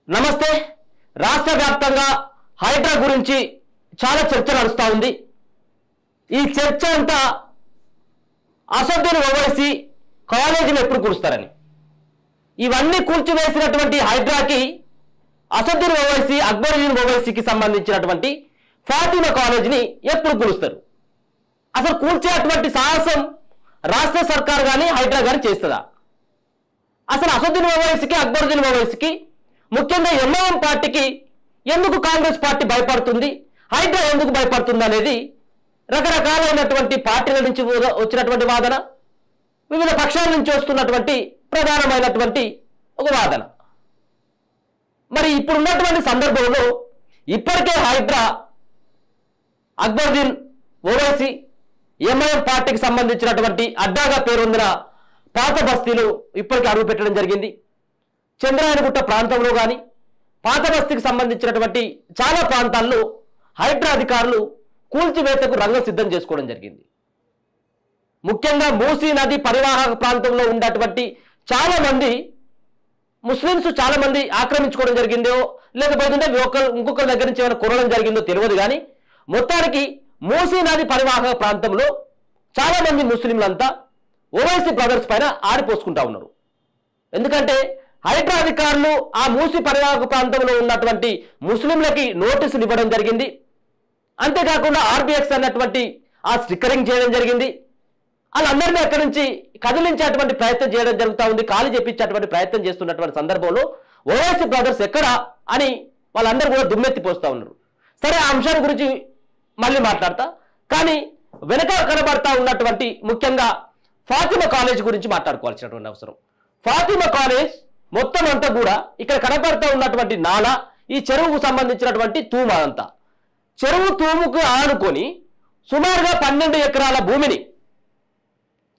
నమస్తే. రాష్ట్ర వ్యాప్తంగా హైడ్రా గురించి చాలా చర్చ నడుస్తూ ఉంది. ఈ చర్చ అంతా అసదుద్దీన్ ఓవైసీ కాలేజీని ఎప్పుడు కూలుస్తారని, ఇవన్నీ కూల్చివేసినటువంటి హైడ్రాకి అసదుద్దీన్ ఓవైసీ అక్బరుద్దీన్ ఓవైసీకి సంబంధించినటువంటి ఫాతిమా కాలేజీని ఎప్పుడు కూలుస్తారు? అసలు కూల్చేటువంటి సాహసం రాష్ట్ర సర్కార్ కానీ హైడ్రా కానీ చేస్తుందా? అసలు అసదుద్దీన్ ఓవైసీకి అక్బరుద్దీన్ ఓవైసీకి ముఖ్యంగా ఎంఐఎం పార్టీకి ఎందుకు కాంగ్రెస్ పార్టీ భయపడుతుంది, హైడ్రా ఎందుకు భయపడుతుంది అనేది రకరకాలైనటువంటి పార్టీల నుంచి వచ్చినటువంటి వాదన, వివిధ పక్షాల నుంచి వస్తున్నటువంటి ప్రధానమైనటువంటి ఒక వాదన. మరి ఇప్పుడున్నటువంటి సందర్భంలో ఇప్పటికే హైడ్రా అక్బరుద్దీన్ ఓవైసీ ఎంఐఎం పార్టీకి సంబంధించినటువంటి అడ్డాగా పేరొందిన పాత బస్తీలు ఇప్పటికీ అడుగు పెట్టడం జరిగింది. చంద్రాయనగుట్ట ప్రాంతంలో కానీ పాత బస్తీకి సంబంధించినటువంటి చాలా ప్రాంతాల్లో హైడ్రా అధికారులు కూల్చివేతకు రంగం సిద్ధం చేసుకోవడం జరిగింది. ముఖ్యంగా మూసీ నది పరివాహక ప్రాంతంలో ఉన్నటువంటి చాలా మంది ముస్లింస్ చాలా మంది ఆక్రమించుకోవడం జరిగిందో లేకపోతే ఇంకొకరి దగ్గర నుంచి ఏమైనా కొనడం జరిగిందో తెలియదు. కానీ మొత్తానికి మూసీ నది పరివాహక ప్రాంతంలో చాలా మంది ముస్లింలంతా ఓవైసీ బ్రదర్స్ పైన ఆరిపోసుకుంటా ఉన్నారు. ఎందుకంటే హైడ్రా అధికారులు ఆ మూసీ పరివాహక ప్రాంతంలో ఉన్నటువంటి ముస్లింలకి నోటీసులు ఇవ్వడం జరిగింది. అంతేకాకుండా ఆర్బిఎక్స్ అన్నటువంటి ఆ స్టిక్కరింగ్ చేయడం జరిగింది. వాళ్ళందరినీ అక్కడి నుంచి కదిలించేటువంటి ప్రయత్నం చేయడం జరుగుతూ ఉంది, ఖాళీ చెప్పించేటువంటి ప్రయత్నం చేస్తున్నటువంటి సందర్భంలో ఓవైసీ బ్రదర్స్ ఎక్కడా అని వాళ్ళందరూ కూడా దుమ్మెత్తిపోస్తూ ఉన్నారు. సరే, ఆ అంశాల గురించి మళ్ళీ మాట్లాడతా. కానీ వెనక కనబడతా ఉన్నటువంటి ముఖ్యంగా ఫాతిమా కాలేజ్ గురించి మాట్లాడుకోవాల్సినటువంటి అవసరం. ఫాతిమా కాలేజ్ మొత్తం అంతా కూడా ఇక్కడ కనబడతా ఉన్నటువంటి నాలా ఈ చెరువుకు సంబంధించినటువంటి తూమ అంతా, చెరువు తూముకు ఆనుకొని సుమారుగా 12 ఎకరాల భూమిని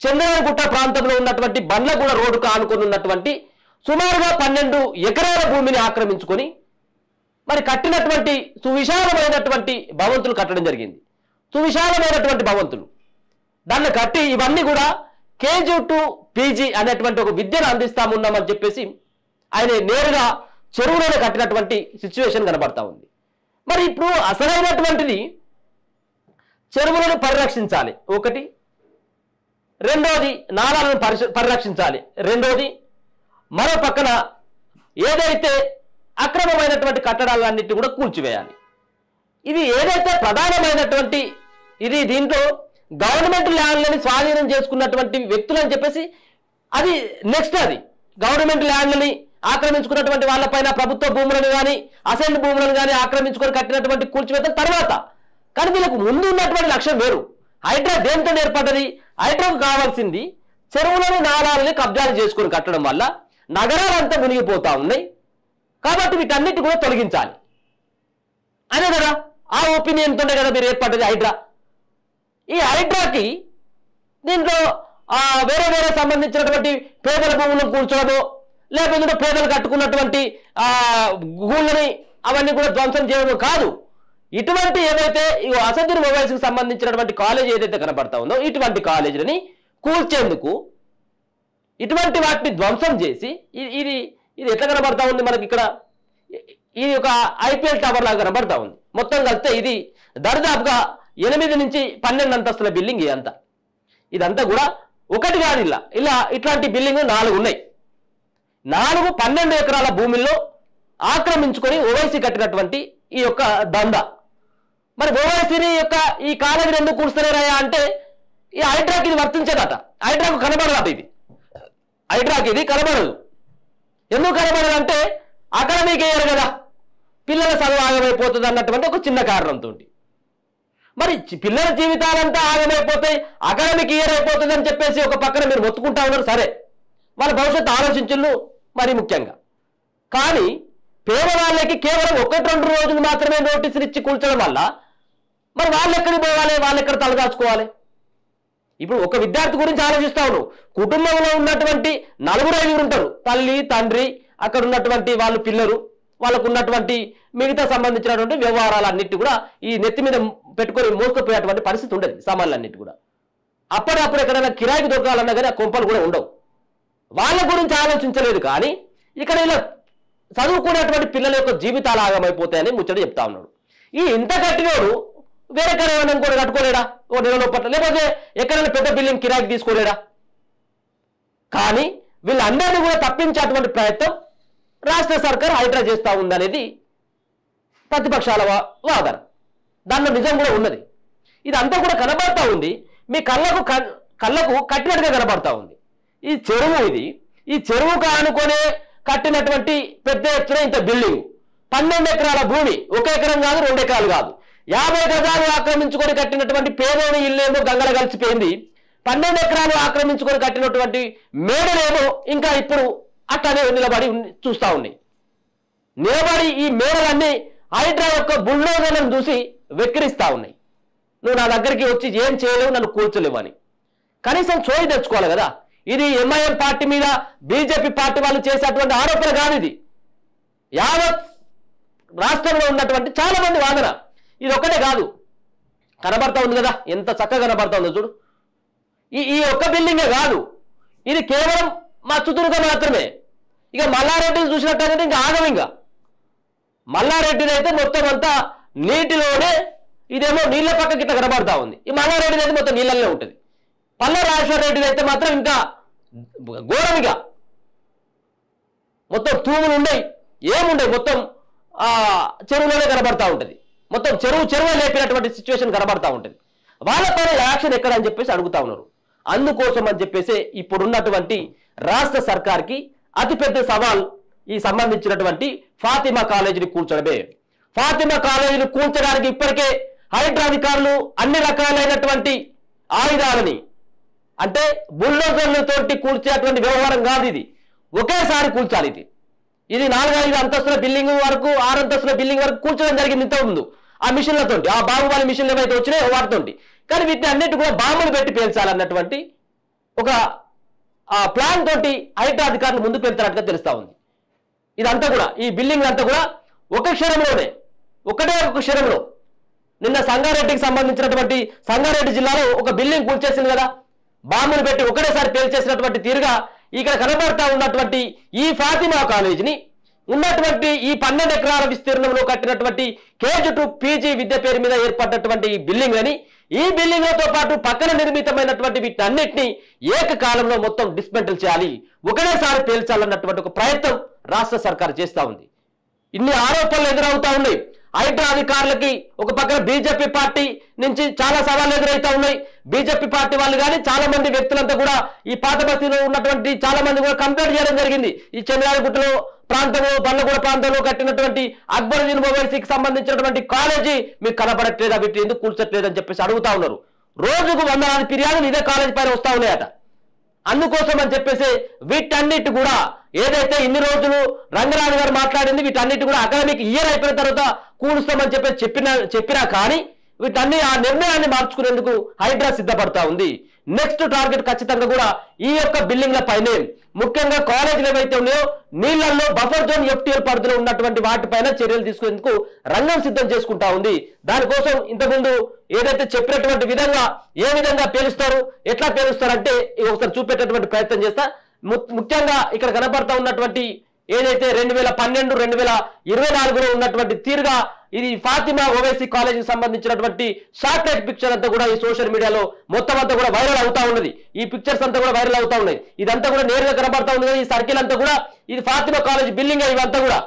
చంద్రగుట్ట ప్రాంతంలో ఉన్నటువంటి బండ్లగూడ రోడ్డుకు ఆనుకొని ఉన్నటువంటి సుమారుగా 12 ఎకరాల భూమిని ఆక్రమించుకొని మరి కట్టినటువంటి సువిశాలమైనటువంటి భవంతులు కట్టడం జరిగింది. సువిశాలమైనటువంటి భవంతులు దాన్ని కట్టి ఇవన్నీ కూడా కేజీ టు పీజీ అనేటువంటి ఒక విద్యను అందిస్తామున్నామని చెప్పేసి ఆయన నేరుగా చెరువులోనే కట్టినటువంటి సిచ్యువేషన్ కనబడతా ఉంది. మరి ఇప్పుడు అసలైనటువంటిది చెరువులను పరిరక్షించాలి ఒకటి, రెండోది నాలాలను పరిరక్షించాలి రెండోది, మరో పక్కన ఏదైతే అక్రమమైనటువంటి కట్టడాలన్నింటినీ కూడా కూల్చివేయాలి. ఇది ఏదైతే ప్రధానమైనటువంటి ఇది దీంట్లో గవర్నమెంట్ ల్యాండ్లని స్వాధీనం చేసుకున్నటువంటి వ్యక్తులు అని చెప్పేసి అది నెక్స్ట్, అది గవర్నమెంట్ ల్యాండ్లని ఆక్రమించుకున్నటువంటి వాళ్ళపైన ప్రభుత్వ భూములను కానీ అసైన్ భూములను కానీ ఆక్రమించుకొని కట్టినటువంటి కూల్చివేత తర్వాత. కానీ వీళ్ళకు ముందు ఉన్నటువంటి లక్ష్యం వేరు. హైడ్రా దేంతో ఏర్పడ్డది? హైడ్రాకు కావాల్సింది చెరువులను నాలాలని కబ్జాలు చేసుకుని కట్టడం వల్ల నగరాలంతా మునిగిపోతా ఉన్నాయి కాబట్టి వీటన్నిటి కూడా తొలగించాలి అనే కదా ఆ ఒపీనియన్తోనే కదా మీరు ఏర్పడ్డది హైడ్రా. ఈ హైడ్రాకి దీంట్లో వేరే వేరే సంబంధించినటువంటి పేదల భూములను కూర్చోవడమో లేకపోతే పేదలు కట్టుకున్నటువంటి గూళ్ళని అవన్నీ కూడా ధ్వంసం చేయడం కాదు. ఇటువంటి ఏవైతే అసదుద్దీన్ ఓవైసీకి సంబంధించినటువంటి కాలేజ్ ఏదైతే కనబడతా ఉందో ఇటువంటి కాలేజీలని కూల్చేందుకు ఇటువంటి వాటిని ధ్వంసం చేసి ఇది ఇది ఎట్లా కనబడతా ఉంది మనకి ఇక్కడ? ఇది ఒక ఐపీఎల్ టవర్ లాగా కనబడతా ఉంది. మొత్తం కలిస్తే ఇది దరిదాపుగా 8 నుంచి 12 అంతస్తుల బిల్డింగ్. ఇదంతా కూడా ఒకటి కాదు, ఇలా ఇట్లాంటి బిల్డింగ్ 4 ఉన్నాయి. 12 ఎకరాల భూమిలో ఆక్రమించుకొని ఓవైసీ కట్టినటువంటి ఈ యొక్క దందా. మరి ఓవైసీని యొక్క ఈ కాలేజీని ఎందుకు కూర్చున్నారా అంటే ఈ హైడ్రాకి ఇది వర్తించదట, హైడ్రాకు కనబడదట. హైడ్రాకి ఇది కనబడదు. ఎందుకు కనబడదు అంటే అకాడమీకి వేయరు కదా, పిల్లల చదువు ఆగమైపోతుంది అన్నటువంటి ఒక చిన్న కారణంతో. మరి పిల్లల జీవితాలంతా ఆగమైపోతాయి, అకాడమిక్ ఇయర్ అయిపోతుంది అని చెప్పేసి ఒక పక్కన మీరు మొత్తుకుంటా ఉన్నారు. సరే, వాళ్ళ భవిష్యత్తు ఆలోచించులు మరి ముఖ్యంగా. కానీ పేదవాళ్ళకి కేవలం 1-2 రోజులు మాత్రమే నోటీసులు ఇచ్చి కూల్చడం వల్ల మరి వాళ్ళు ఎక్కడికి పోవాలి, వాళ్ళు ఎక్కడ తలదాచుకోవాలి? ఇప్పుడు ఒక విద్యార్థి గురించి ఆలోచిస్తా ఉన్నావు. కుటుంబంలో ఉన్నటువంటి 4-5 ఉంటారు, తల్లి తండ్రి, అక్కడ ఉన్నటువంటి వాళ్ళు పిల్లలు, వాళ్ళకు ఉన్నటువంటి మిగతా సంబంధించినటువంటి వ్యవహారాలన్నిటి కూడా ఈ నెత్తి మీద పెట్టుకొని మోసుకుపోయేటువంటి పరిస్థితి ఉండదు. సామాన్లన్నిటి కూడా అప్పుడప్పుడు ఎక్కడైనా కిరాయికి దొరకాలన్నా కానీ ఆ కొంపలు కూడా ఉండవు. వాళ్ళ గురించి ఆలోచించలేదు. కానీ ఇక్కడ ఇలా చదువుకునేటువంటి పిల్లల యొక్క జీవితాలు ఆగమైపోతాయని ముచ్చట చెప్తా ఉన్నాడు. ఈ ఇంత కట్టినోడు వేరే కన్నా కూడా కట్టుకోలేడా ఓ నెలలో పట్ల, లేకపోతే ఎక్కడైనా పెద్ద బిల్డింగ్ కిరాకి తీసుకోలేడా? కానీ వీళ్ళందరినీ కూడా తప్పించేటువంటి ప్రయత్నం రాష్ట్ర సర్కార్ హైడ్రా చేస్తూ ఉందనేది ప్రతిపక్షాల వాదన. దానిలో నిజం కూడా ఉన్నది. ఇదంతా కూడా కనబడతా ఉంది, మీ కళ్ళకు కట్టినట్టుగా కనబడతా ఉంది. ఈ చెరువు ఈ చెరువుకు ఆనుకొనే కట్టినటువంటి పెద్ద ఎత్తున ఇంత బిల్డింగ్, 12 ఎకరాల భూమి, 1 ఎకరం కాదు 2 ఎకరాలు కాదు, 50 గజాలు ఆక్రమించుకొని కట్టినటువంటి పేదోని ఇల్లేమో గంగల కలిసిపోయింది. 12 ఎకరాలు ఆక్రమించుకొని కట్టినటువంటి మేడలేమో ఇంకా ఇప్పుడు అట్లనే నిలబడి చూస్తా ఉన్నాయి. నిలబడి ఈ మేడలన్నీ హైడ్రా యొక్క బుల్డోజర్లను చూసి వెక్కిరిస్తా ఉన్నాయి. నువ్వు నా దగ్గరికి వచ్చి ఏం చేయలేవు, నన్ను కూర్చోలేవు అని. కనీసం చోయి తెచ్చుకోవాలి కదా. ఇది ఎంఐఎం పార్టీ మీద బీజేపీ పార్టీ వాళ్ళు చేసేటువంటి ఆరోపణ కాదు. ఇది యావత్ రాష్ట్రంలో ఉన్నటువంటి చాలా మంది వాదన. ఇది ఒక్కటే కాదు, కనబడతా ఉంది కదా, ఎంత చక్కగా కనబడతా ఉందో చూడు. ఈ ఒక్క బిల్డింగే కాదు, ఇది కేవలం మా చుట్టూరుగా మాత్రమే. ఇక మల్లారెడ్డిని చూసినట్టయితే ఇంకా ఆగం. ఇంకా మల్లారెడ్డిని అయితే మొత్తం అంతా నీటిలోనే, ఇదేమో నీళ్ళ పక్క గిట్ట కనబడతా ఉంది. ఈ మల్లారెడ్డిని అయితే మొత్తం నీళ్ళల్లో ఉంటుంది. పల్లా రాజేశ్వర రెడ్డిని అయితే మాత్రం ఇంకా ఘోరంగా మొత్తం తూములు ఉన్నాయి, ఏముండయి, మొత్తం చెరువులోనే కనబడతా ఉంటుంది. మొత్తం చెరువు లేపినటువంటి సిచ్యువేషన్ కనబడతా ఉంటుంది. వాళ్ళపైన యాక్షన్ ఎక్కడ అని చెప్పేసి అడుగుతా ఉన్నారు. అందుకోసం అని చెప్పేసి ఇప్పుడున్నటువంటి రాష్ట్ర సర్కార్కి అతిపెద్ద సవాల్ ఈ సంబంధించినటువంటి ఫాతిమా కాలేజీని కూల్చడమే. ఫాతిమా కాలేజీని కూల్చడానికి ఇప్పటికే హైడ్రా అధికారులు అన్ని రకాలైనటువంటి ఆయుధాలని, అంటే బుల్డోజర్లతోటి కూల్చేటువంటి వ్యవహారం కాదు ఇది, ఒకేసారి కూల్చాలి. ఇది 4-5 అంతస్తుల బిల్డింగ్ వరకు, 6 అంతస్తుల బిల్డింగ్ వరకు కూల్చడం జరిగింది ఇంత ముందు ఆ మిషన్లతో, ఆ బాహుబలి మిషన్లు ఏవైతే వచ్చినాయో వాటితోటి. కానీ వీటిని అన్నిటి కూడా బాంబులు పెట్టి పేల్చాలన్నటువంటి ఒక ప్లాన్ తోటి హైడ్రా అధికారులు ముందుకు వెళ్తారట్టుగా తెలుస్తా ఉంది. ఇదంతా కూడా, ఈ బిల్డింగ్ అంతా కూడా ఒక క్షణంలోనే, ఒక క్షణంలో నిన్న సంగారెడ్డికి సంబంధించినటువంటి సంగారెడ్డి జిల్లాలో ఒక బిల్డింగ్ కూల్చేసింది కదా, బాంబులు పెట్టి ఒకటేసారి పేల్చేసినటువంటి తీరుగా ఇక్కడ కనబడతా ఉన్నటువంటి ఈ ఫాతిమా కాలేజీని ఉన్నటువంటి ఈ 12 ఎకరాల విస్తీర్ణంలో కట్టినటువంటి KG2 PG విద్య పేరు మీద ఏర్పడినటువంటి ఈ బిల్డింగ్ అని, ఈ బిల్డింగ్లతో పాటు పక్కన నిర్మితమైనటువంటి వీటన్నిటిని ఏకకాలంలో మొత్తం డిస్మెంటల్ చేయాలి, ఒకటేసారి పేల్చాలన్నటువంటి ఒక ప్రయత్నం రాష్ట్ర సర్కారు చేస్తా ఉంది. ఇన్ని ఆరోపణలు ఎదురవుతా ఉన్నాయి. హైడ్రా అధికారులకి ఒక పక్కన బీజేపీ పార్టీ నుంచి చాలా సవాళ్ళు ఎదురైతా ఉన్నాయి. బీజేపీ పార్టీ వాళ్ళు కానీ చాలా మంది వ్యక్తులంతా కూడా ఈ పాత బస్తీలో ఉన్నటువంటి చాలా మంది కూడా కంప్లైంట్ చేయడం జరిగింది. ఈ చంద్రాలగుట్టలో ప్రాంతంలో, బండ్లగూడ ప్రాంతంలో కట్టినటువంటి అక్బర్ యూనివర్సిటీకి సంబంధించినటువంటి కాలేజీ మీకు కనబడట్లేదా, వీటిని ఎందుకు కూల్చట్లేదని చెప్పేసి అడుగుతా ఉన్నారు. రోజుకు 100 ఫిర్యాదులు ఇదే కాలేజీ పైన వస్తా ఉన్నాయట. అందుకోసం అని చెప్పేసి వీటన్నిటి కూడా ఏదైతే ఇన్ని రోజులు రంగరాజు గారు మాట్లాడింది, వీటన్నిటి కూడా అకాడమిక్ ఇయర్ అయిపోయిన తర్వాత కూలుస్తామని చెప్పేసి చెప్పినా కానీ వీటన్ని ఆ నిర్ణయాన్ని మార్చుకునేందుకు హైడ్రా సిద్ధపడతా ఉంది. నెక్స్ట్ టార్గెట్ ఖచ్చితంగా కూడా ఈ యొక్క బిల్డింగ్ల పైనే, ముఖ్యంగా కాలేజీలు ఏవైతే ఉన్నాయో నీళ్లలో బఫర్ జోన్ FTL పరిధిలో ఉన్నటువంటి వాటిపైన చర్యలు తీసుకునేందుకు రంగం సిద్ధం చేసుకుంటా ఉంది. దానికోసం ఇంతకుముందు ఏదైతే చెప్పినటువంటి విధంగా ఏ విధంగా పేలుస్తారు, ఎట్లా పేలుస్తారంటే ఒకసారి చూపెట్టేటువంటి ప్రయత్నం చేస్తా. ముఖ్యంగా ఇక్కడ కనబడతా ఉన్నటువంటి ఏదైతే 2012, 2024లో ఉన్నటువంటి తీరుగా ఇది ఫాతిమా ఓవైసీ కాలేజీకి సంబంధించినటువంటి శాటిలైట్ పిక్చర్ అంతా కూడా ఈ సోషల్ మీడియాలో మొత్తం అంతా కూడా వైరల్ అవుతా ఉన్నది. ఈ పిక్చర్స్ అంతా కూడా వైరల్ అవుతా ఉన్నాయి. ఇదంతా కూడా నేరుగా కనబడతా ఉంది. ఈ సర్కిల్ అంతా కూడా ఇది ఫాతిమా కాలేజ్ బిల్డింగ్. ఇవంతా కూడా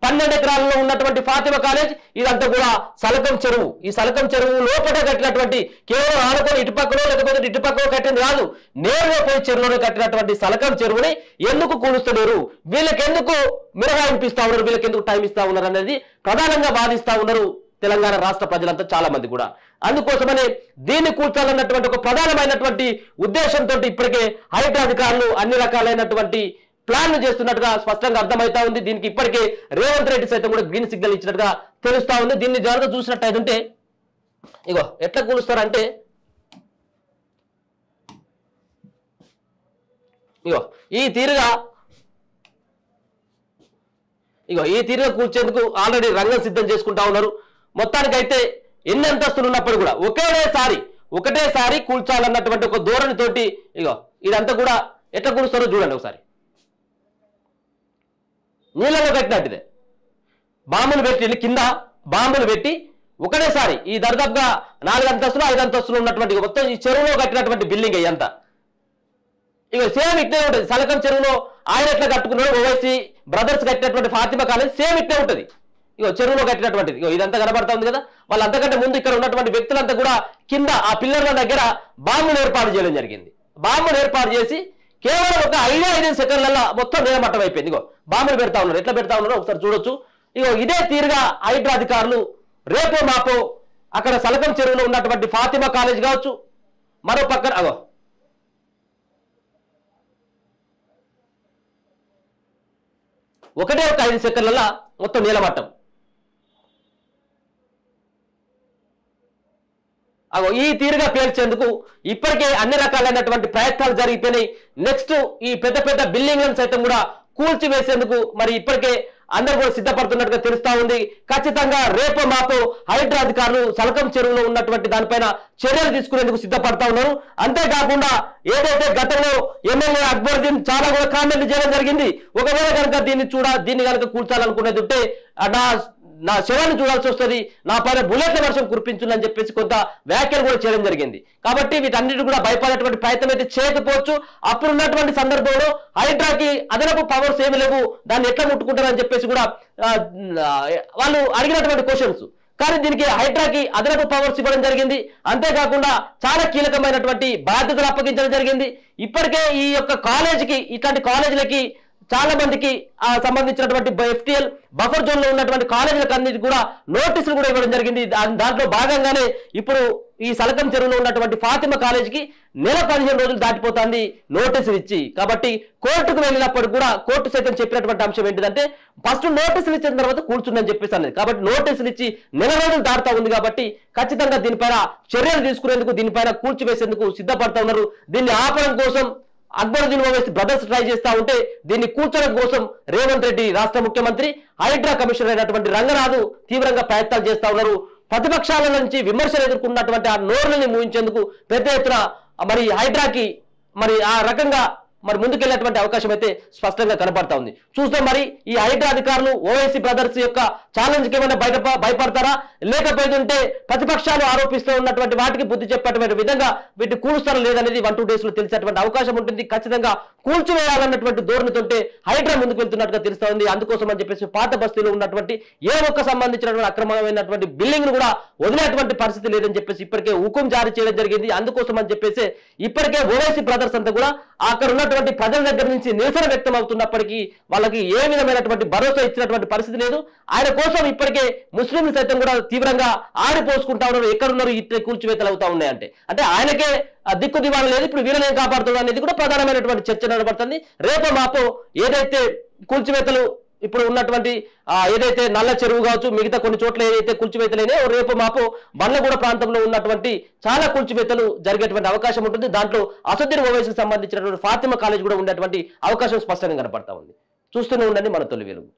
12 ఎకరాలలో ఉన్నటువంటి ఫాతిమా కాలేజ్, ఇదంతా కూడా సలకం చెరువు. ఈ సలకం చెరువు లోపల కట్టినటువంటి, కేవలం ఆనుకొని ఇటుపక్కలో లేకపోతే ఇటుపక్కలో కట్టింది కాదు, నేరుగా పోయి చెరువులోనే కట్టినటువంటి సలకం చెరువుని ఎందుకు కూలుస్తున్నారు, వీళ్ళకి ఎందుకు మినహాయింపిస్తా ఉన్నారు, వీళ్ళకి ఎందుకు టైం ఇస్తా ఉన్నారు అనేది ప్రధానంగా వాదిస్తా ఉన్నారు తెలంగాణ రాష్ట్ర ప్రజలంతా చాలా మంది కూడా. అందుకోసమనే దీన్ని కూల్చాలన్నటువంటి ఒక ప్రధానమైనటువంటి ఉద్దేశంతో ఇప్పటికే హైడ్రా అధికారులు అన్ని రకాలైనటువంటి ప్లాన్లు చేస్తున్నట్టుగా స్పష్టంగా అర్థమవుతా ఉంది. దీనికి ఇప్పటికే రేవంత్ రెడ్డి సైతం కూడా గ్రీన్ సిగ్నల్ ఇచ్చినట్టుగా తెలుస్తా ఉంది. దీన్ని జాగ్రత్తగా చూసినట్టయితే ఇగో ఎట్లా కూలుస్తారంటే, ఇగో ఈ తీరుగా కూర్చేందుకు ఆల్రెడీ రంగం సిద్ధం చేసుకుంటా ఉన్నారు. మొత్తానికైతే ఎన్ని అంతస్తులు ఉన్నప్పుడు కూడా ఒకటేసారి కూల్చాలన్నటువంటి ఒక ధోరణితోటి ఇగో ఇదంతా కూడా ఎట్లా కూలుస్తారో చూడండి ఒకసారి. నీళ్ళలో కట్టినట్టుదే బాంబులు పెట్టి కింద బాంబులు పెట్టి ఒకటేసారి ఈ దర్దాపుగా 4 అంతస్తులు 5 అంతస్తులు ఉన్నటువంటి మొత్తం ఈ చెరువులో కట్టినటువంటి బిల్డింగ్ అయ్యంతా ఇక సేమ్ ఇట్లే ఉంటుంది. సలకం చెరువులో ఆయన ఎట్లా కట్టుకున్నాడు ఓవైసీ బ్రదర్స్ కట్టినటువంటి ఫాతిమా కాలేజ్ సేమ్ ఇట్లే ఉంటుంది. ఇగో చెరువులో కట్టినటువంటిది ఇగో ఇదంతా కనబడతా ఉంది కదా. వాళ్ళు అంతకంటే ముందు ఇక్కడ ఉన్నటువంటి వ్యక్తులంతా కూడా కింద ఆ పిల్లర్ల దగ్గర బాంబులు ఏర్పాటు చేయడం జరిగింది. బాంబులు ఏర్పాటు చేసి కేవలం ఒక 5 సెకండ్లలో మొత్తం నీలమట్టం అయిపోయింది. ఇగో బాంబులు పెడతా ఉన్నారు. ఎట్లా పెడతా ఉన్నారో ఒకసారి చూడొచ్చు. ఇగో ఇదే తీరుగా హైడ్రా అధికారులు రేపో మాపో అక్కడ సలకం చెరువులో ఉన్నటువంటి ఫాతిమా కాలేజ్ కావచ్చు, మరో పక్కన అగో ఒకటే ఒక 5 సెకండ్లలో మొత్తం నీలమట్టం. అగో ఈ తీరుగా పేల్చేందుకు ఇప్పటికే అన్ని రకాలైనటువంటి ప్రయత్నాలు జరిగిపోయినాయి. నెక్స్ట్ ఈ పెద్ద పెద్ద బిల్డింగ్లను సైతం కూడా కూల్చివేసేందుకు మరి ఇప్పటికే అందరూ కూడా సిద్ధపడుతున్నట్టుగా తెలుస్తా ఉంది. ఖచ్చితంగా రేపో మాపో హైడ్రా అధికారులు సలకం చెరువులో ఉన్నటువంటి దానిపైన చర్యలు తీసుకునేందుకు సిద్ధపడతా ఉన్నారు. అంతేకాకుండా ఏదైతే గతంలో ఎమ్మెల్యే అక్బరుద్దీన్ చాలా కూడా కామెంట్లు చేయడం జరిగింది. ఒకవేళ కనుక దీన్ని కనుక కూల్చాలనుకునేది ఉంటే నా శవాన్ని చూడాల్సి వస్తుంది, నా పైన బుల్లెట్ల వర్షం కురిపించుందని చెప్పేసి కొంత వ్యాఖ్యలు కూడా చేయడం జరిగింది. కాబట్టి వీటన్నిటి కూడా భయపడేటువంటి ప్రయత్నం అయితే చేయకపోవచ్చు. అప్పుడు ఉన్నటువంటి సందర్భంలో హైడ్రాకి అదనపు పవర్స్ ఏమి లేవు, దాన్ని ఎట్లా ముట్టుకుంటారని చెప్పేసి కూడా వాళ్ళు అడిగినటువంటి క్వశ్చన్స్. కానీ దీనికి హైడ్రాకి అదనపు పవర్స్ ఇవ్వడం జరిగింది. అంతేకాకుండా చాలా కీలకమైనటువంటి బాధ్యతలు అప్పగించడం జరిగింది. ఇప్పటికే ఈ యొక్క కాలేజీకి ఇట్లాంటి కాలేజీలకి చాలా మందికి సంబంధించినటువంటి FTL బఫర్ జోన్ లో ఉన్నటువంటి కాలేజీలకు అన్నిటి కూడా నోటీసులు కూడా ఇవ్వడం జరిగింది. దాంట్లో భాగంగానే ఇప్పుడు ఈ సలకం చెరువులో ఉన్నటువంటి ఫాతిమా కాలేజీకి నెల 15 రోజులు దాటిపోతుంది నోటీసులు ఇచ్చి. కాబట్టి కోర్టుకు వెళ్ళినప్పుడు కూడా కోర్టు సైతం చెప్పినటువంటి అంశం ఏంటిదంటే ఫస్ట్ నోటీసులు ఇచ్చిన తర్వాత కూర్చుందని చెప్పేసి అన్నది. కాబట్టి నోటీసులు ఇచ్చి నెల రోజులు దాటుతా ఉంది. కాబట్టి ఖచ్చితంగా దీనిపైన చర్యలు తీసుకునేందుకు దీనిపైన కూల్చివేసేందుకు సిద్ధపడతా ఉన్నారు. దీన్ని ఆపడం కోసం అక్బరుద్దీన్ ఓవైసీ బ్రదర్స్ ట్రై చేస్తా ఉంటే దీన్ని కూర్చోడం కోసం రేవంత్ రెడ్డి రాష్ట్ర ముఖ్యమంత్రి హైడ్రా కమిషనర్ అయినటువంటి రంగనాథ్ తీవ్రంగా ప్రయత్నాలు చేస్తా ఉన్నారు. ప్రతిపక్షాల నుంచి విమర్శలు ఎదుర్కొన్నటువంటి ఆ నోర్లని మూయించేందుకు పెద్ద ఎత్తున మరి హైడ్రాకి మరి ఆ రకంగా మరి ముందుకెళ్ళేటువంటి అవకాశం అయితే స్పష్టంగా కనపడతా ఉంది. చూస్తాం మరి ఈ హైడ్రా అధికారులు ఓవైసీ బ్రదర్స్ యొక్క ఛాలెంజ్కి ఏమైనా భయపడతారా, లేకపోతే ప్రతిపక్షాలు ఆరోపిస్తూ ఉన్నటువంటి వాటికి బుద్ధి చెప్పేటువంటి విధంగా వీటిని కూలుస్తారా లేదనేది 1-2 days లో తెలిసేటువంటి అవకాశం ఉంటుంది. ఖచ్చితంగా కూల్చివేయాలన్నటువంటి ధోరణితోంటే హైడ్రా ముందుకు వెళ్తున్నట్టుగా తెలుస్తా ఉంది. అందుకోసం అని చెప్పేసి పాత బస్తీలో ఉన్నటువంటి ఏ ఒక్క సంబంధించినటువంటి అక్రమమైనటువంటి బిల్డింగ్ ను కూడా వదిలేటువంటి పరిస్థితి లేదని చెప్పేసి ఇప్పటికే హుకుం జారీ చేయడం జరిగింది. అందుకోసం అని చెప్పేసి ఇప్పటికే ఓవైసీ బ్రదర్స్ అంతా కూడా అక్కడ ఉన్నటువంటి ప్రజల దగ్గర నుంచి నిరసన వ్యక్తం అవుతున్నప్పటికీ వాళ్ళకి ఏ విధమైనటువంటి భరోసా ఇచ్చినటువంటి పరిస్థితి లేదు. ఆయన కోసం ఇప్పటికే ముస్లింలు సైతం కూడా తీవ్రంగా ఆడిపోసుకుంటా ఉన్నారు. ఎక్కడున్నారు ఇట్లా కూల్చివేతలు అవుతా ఉన్నాయంటే అంటే ఆయనకే దిక్కు దివాణం లేదు, ఇప్పుడు వీళ్ళని ఏం కాపాడుతుంది అనేది కూడా ప్రధానమైనటువంటి చర్చ నడబడుతుంది. రేపో మాపో ఏదైతే కూల్చివేతలు ఇప్పుడు ఉన్నటువంటి ఏదైతే నల్ల చెరువు కావచ్చు, మిగతా కొన్ని చోట్ల ఏదైతే కూల్చివేతలైనా రేపు మాపో బండ్లగూడ ప్రాంతంలో ఉన్నటువంటి చాలా కూల్చివేతలు జరిగేటువంటి అవకాశం ఉంటుంది. దాంట్లో అసదుద్దీన్ ఓవైసీకి సంబంధించినటువంటి ఫాతిమా కాలేజ్ కూడా ఉండేటువంటి అవకాశం స్పష్టంగా కనపడతా ఉంది. చూస్తూనే ఉండండి మన తొలి వెలుగు.